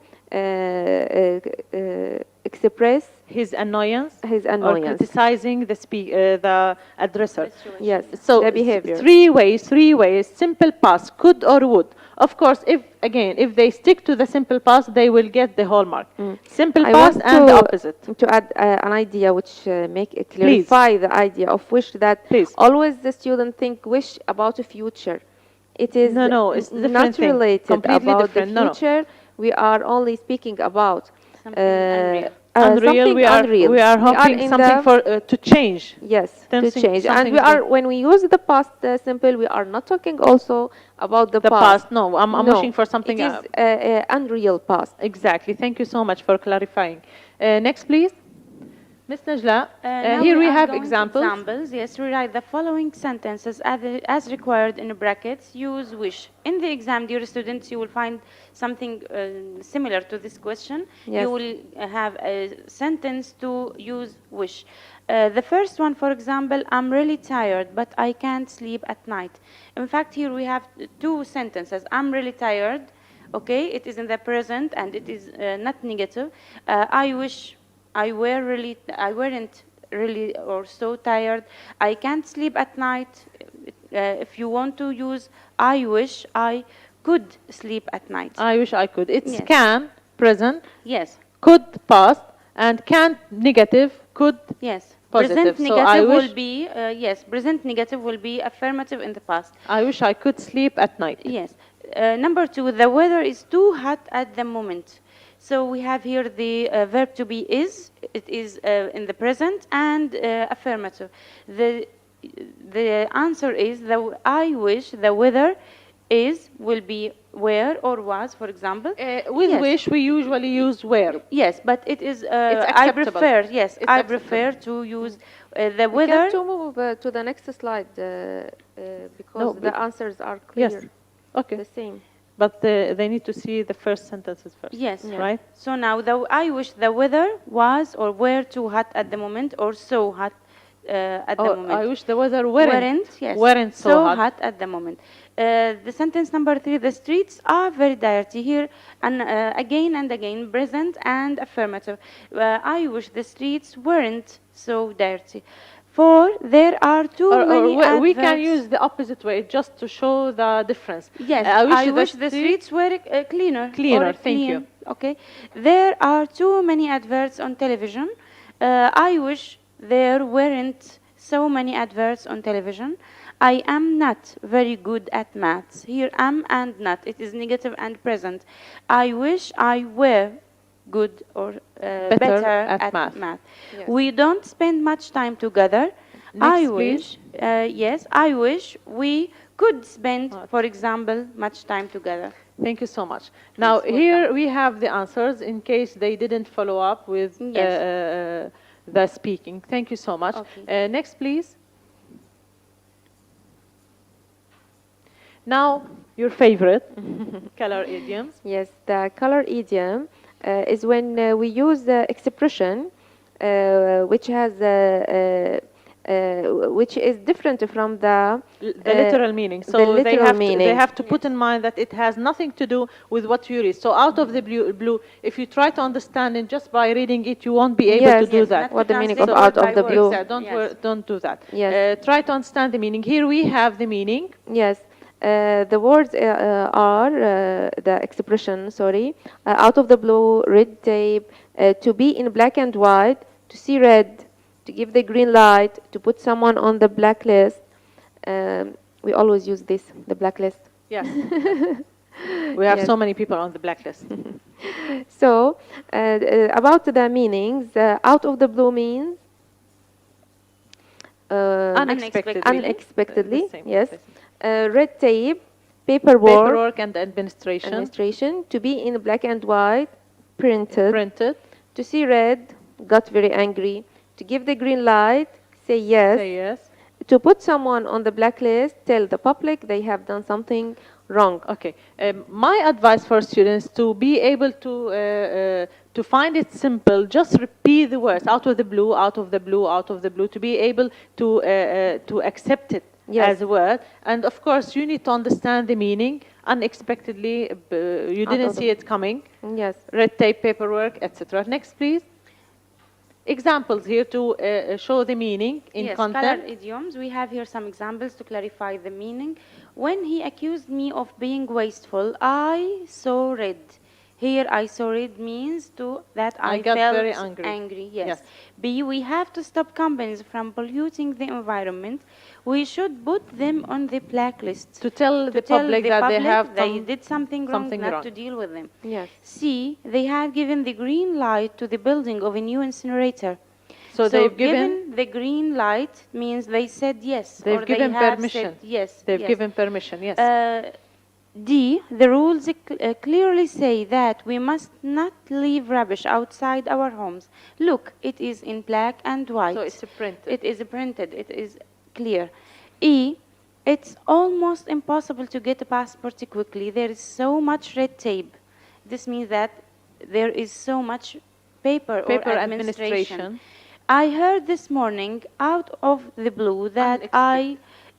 express His annoyance. his Or annoyance. criticizing the addressor. Yes. So the behavior. three ways, simple past, could or would. Of course, if they stick to the simple past, they will get the whole mark. Simple I past want and the opposite. to add an idea which clarify the idea of wish that Please. always the student think wish about the future. It is No, it's different not thing. related Completely about different. the No. future. We are only speaking about Something unreal. Unreal. something We are in hoping something the- to change. Yes, to Something- change. And something we are, good. when we use the past simple, we are not talking also about the The past. past. No, I'm No, wishing for something. It is unreal past. Exactly. Thank you so much for clarifying. Next, please. Ms. Najla, Now here we are have going to examples. Yes, rewrite the following sentences as required in brackets. Use wish. In the exam, dear students, you will find something similar to this question. Yes. You will have a sentence to use wish. The first one, for example, I'm really tired, but I can't sleep at night. In fact, here we have two sentences. I'm really tired. Okay, it is in the present and it is not negative. I wish I weren't really or so tired. I can't sleep at night. If you want to use I wish I could sleep at night. I wish I could. It's Yes. can, present, Yes, could, past, and can't, negative, could. yes. Positive. Present So I negative wish- will be, yes, present negative will be affirmative in the past. I wish I could sleep at night. Yes. Number two, the weather is too hot at the moment. So we have here the verb to be is. It is in the present and affirmative. The answer is I wish the weather is will be were or was, for example. With Yes. wish, we usually use were. Yes, but it is. I acceptable. prefer. Yes, It's I acceptable. prefer to use the We weather. have to move to the next slide because No, the but- answers are clear. Yes. Okay. The same. But they need to see the first sentences first. Yes. Right? So now, I wish the weather was or were too hot at the moment, or so hot at the moment. I wish the weather weren't. Yes. Weren't so hot. at the moment. The sentence number three, the streets are very dirty here, and again and again, present and affirmative. I wish the streets weren't so dirty. Four, there are too many we can adverts. use the opposite way just to show the difference. Yes, I wish, the streets were cleaner. Cleaner, or thank you. clean. Okay. There are too many adverts on television. I wish there weren't so many adverts on television. I am not very good at maths. Here, am and not. It is negative and present. I wish I were good or better at math. Yes. We don't spend much time together. I Next, wish, yes, I wish we could spend, for example, much time together. Thank you so much. Now, here we have the answers in case they didn't follow up with the speaking. Thank you so much. Okay. Next, please. Now, your favorite, color idioms. Yes, the color idiom is when we use the expression which has which is different from the literal meaning. So the literal they have to put in mind that it has nothing to do with what you read. So out of the blue, if you try to understand it just by reading it, you won't be able to do that. What the meaning of translate out word of by the word. blue? Don't do that. Yes. Try to understand the meaning. Here we have the meaning. Yes. The words are the expression, sorry, out of the blue, red tape, to be in black and white, to see red, to give the green light, to put someone on the blacklist. We always use this, the blacklist. Yes. We have Yes. so many people on the blacklist. So, about the meanings, out of the blue means Unexpectedly. unexpectedly, The same. yes. Red tape, paperwork, Paperwork and administration. administration, to be in black and white, printed, Printed. to see red, got very angry, to give the green light, say yes, Say yes. to put someone on the blacklist, tell the public they have done something wrong. Okay. My advice for students to be able to find it simple, just repeat the words out of the blue, out of the blue, out of the blue, to be able to accept it as a word. And of course, you need to understand the meaning. Unexpectedly, you didn't see it coming. Yes. Red tape, paperwork, etc. Next, please. Examples here to show the meaning in Yes, content. color idioms. We have here some examples to clarify the meaning. When he accused me of being wasteful, I saw red. Here, I saw red means that I got felt very angry. Yes. Yes. B, we have to stop companies from polluting the environment. We should put them on the blacklist. To tell the public that they have they did something wrong, something not wrong. to deal with them. Yes. C, they have given the green light to the building of a new incinerator. So they've given the green light means they said yes. They've or given they have permission. Said yes. They've yes. given permission. Yes. D, the rules clearly say that we must not leave rubbish outside our homes. Look, it is in black and white. So it's printed. It is printed. It is clear. E, it's almost impossible to get a passport quickly. There is so much red tape. This means that there is so much paper or administration. I heard this morning out of the blue that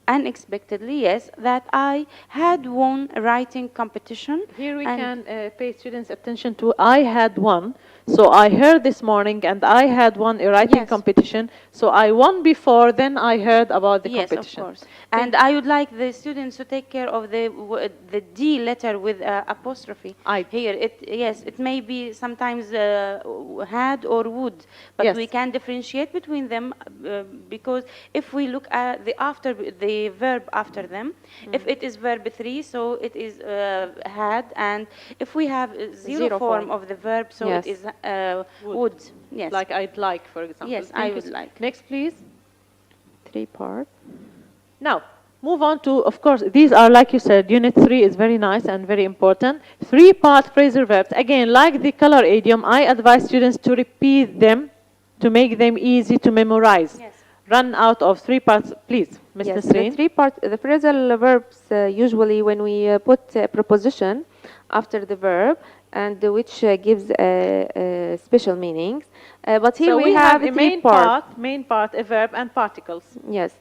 unexpectedly, yes, that I had won a writing competition. Here we can pay students' attention to I had won. So I heard this morning and I had won a writing competition. So I won before, then I heard about the competition. Yes, of course. And I would like the students to take care of the D letter with apostrophe. Here, it may be sometimes had or would, but we can differentiate between them because if we look at the verb after them, if it is verb 3, so it is had, and if we have zero form of the verb, so it is would. Yes. Like I'd like, for example. Yes, I would like. Next, please. 3 part. Now, move on to, of course, these are, like you said, Unit 3 is very nice and very important. 3-part phrasal verbs. Again, like the color idiom, I advise students to repeat them to make them easy to memorize. Yes. Run out of 3 parts, please, Ms. Yes, Nasreen. the phrasal verbs, usually when we put a preposition after the verb, and which gives special meanings. But here So we have a main part, a verb, and particles. Yes.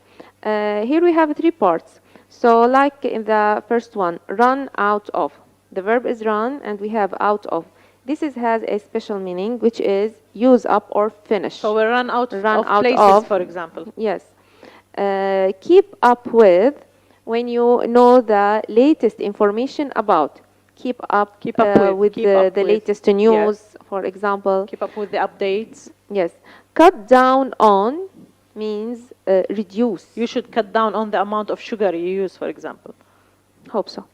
Here we have 3 parts. So like in the first one, run out of. The verb is run, and we have out of. This has a special meaning, which is use up or finish. So we run out of places, for example. Yes. Keep up with, when you know the latest information about. Keep up with the latest news, for example. Keep up with the updates. Yes. Cut down on, means reduce. You should cut down on the amount of sugar you use, for example. Hope so.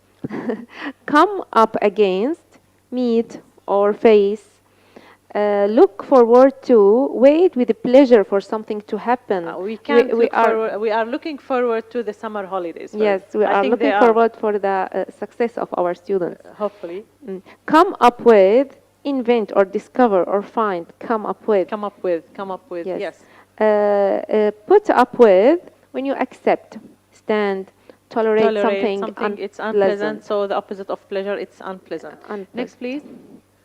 Come up against, meet or face. Look forward to, wait with pleasure for something to happen. We are looking forward to the summer holidays. Yes, we are looking forward for the success of our students. Hopefully. Come up with, invent or discover or find. Come up with. Come up with. Come up with. Yes. Put up with, when you accept, stand, tolerate something it's unpleasant. So the opposite of pleasure, it's unpleasant. Next, please.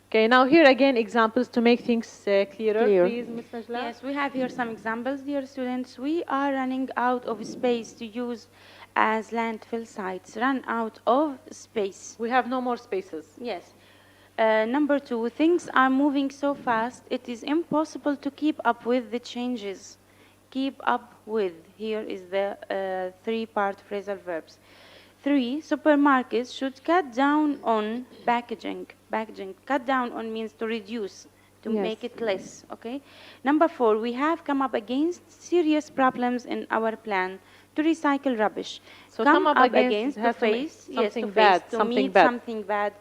Okay, now here again examples to make things clearer. Please, Ms. Najla. Yes, we have here some examples, dear students. We are running out of space to use as landfill sites. Run out of space. We have no more spaces. Yes. Number 2, things are moving so fast, it is impossible to keep up with the changes. Keep up with. Here is the 3-part phrasal verbs. 3, supermarkets should cut down on packaging. Cut down on means to reduce, to make it less. Okay. Number 4, we have come up against serious problems in our plan to recycle rubbish. So come up against to face, something bad, to meet something bad.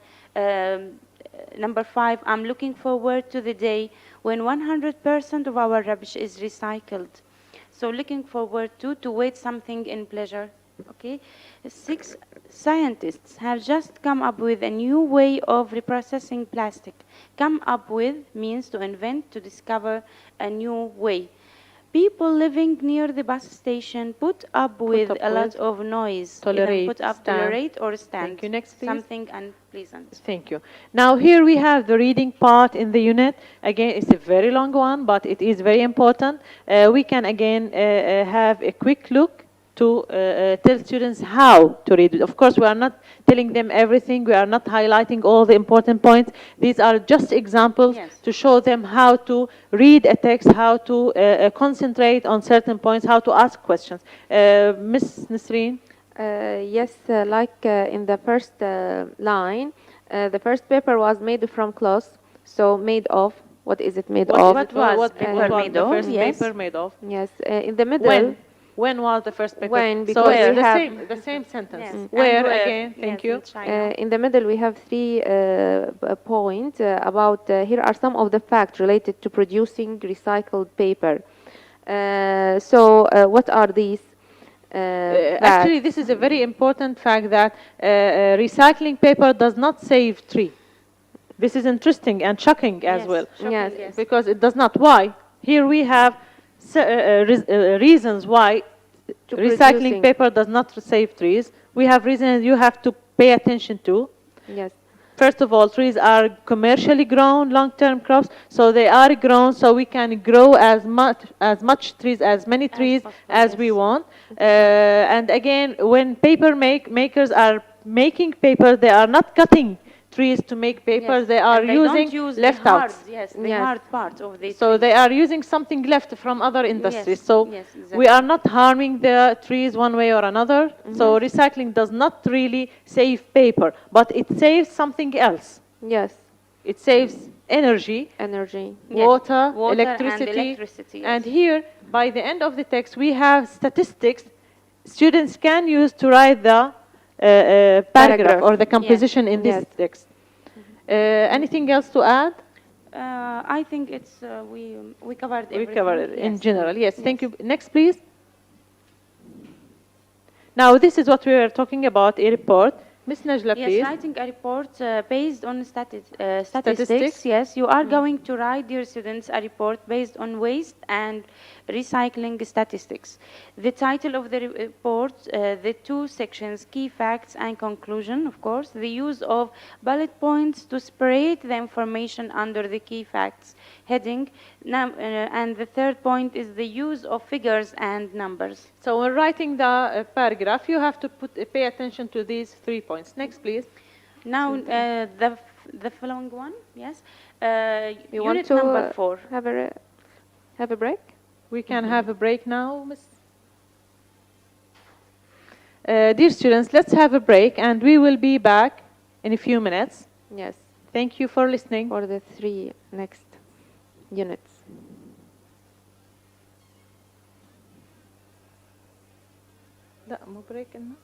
Number 5, I'm looking forward to the day when 100% of our rubbish is recycled. So looking forward to wait something in pleasure. Okay. 6, scientists have just come up with a new way of reprocessing plastic. Come up with means to invent, to discover a new way. People living near the bus station put up with a lot of noise. Tolerate, put up, tolerate or stand. Thank you. Next, please. Something unpleasant. Thank you. Now here we have the reading part in the unit. Again, it's a very long one, but it is very important. We can again have a quick look to tell students how to read it. Of course, we are not telling them everything. We are not highlighting all the important points. These are just examples to show them how to read a text, how to concentrate on certain points, how to ask questions. Ms. Nasreen? Yes, like in the first line, the first paper was made from cloth. So made of, what is it made of? What was the first paper made of? Yes, in the middle. When was the first paper? When, so because the same sentence. Yes. Where again? Thank you. In the middle, we have 3 points about, here are some of the facts related to producing recycled paper. So what are these? Actually, this is a very important fact that recycling paper does not save tree. This is interesting and shocking as well. Yes, because it does not. Why? Here we have reasons why recycling paper does not save trees. We have reasons you have to pay attention to. Yes. First of all, trees are commercially grown, long-term crops, so they are grown so we can grow as much trees, as many trees as we want. And again, when paper makers are making paper, they are not cutting trees to make paper, they are using left-outs. The hard part of the So they are using something left from other industries. So we are not harming the trees one way or another. So recycling does not really save paper, but it saves something else. Yes. It saves energy, water, electricity. And here, by the end of the text, we have statistics students can use to write the paragraph or the composition in this text. Anything else to add? I think it's we covered everything. We covered it in general. Yes, thank you. Next, please. Now, this is what we were talking about, a report. Ms. Najla, please. Yes, writing a report based on statistics. Yes, you are going to write, dear students, a report based on waste and recycling statistics. The title of the report, the 2 sections, key facts and conclusion, of course, the use of bullet points to spread the information under the key facts heading, and the 3rd point is the use of figures and numbers. So when writing the paragraph, you have to pay attention to these 3 points. Next, please. Now, the following one, yes. You unit want to number 4. Have a break? We can have a break now, Miss. Dear students, let's have a break, and we will be back in a few minutes. Yes. Thank you for listening. For the 3 next units. لا مو بريك إنه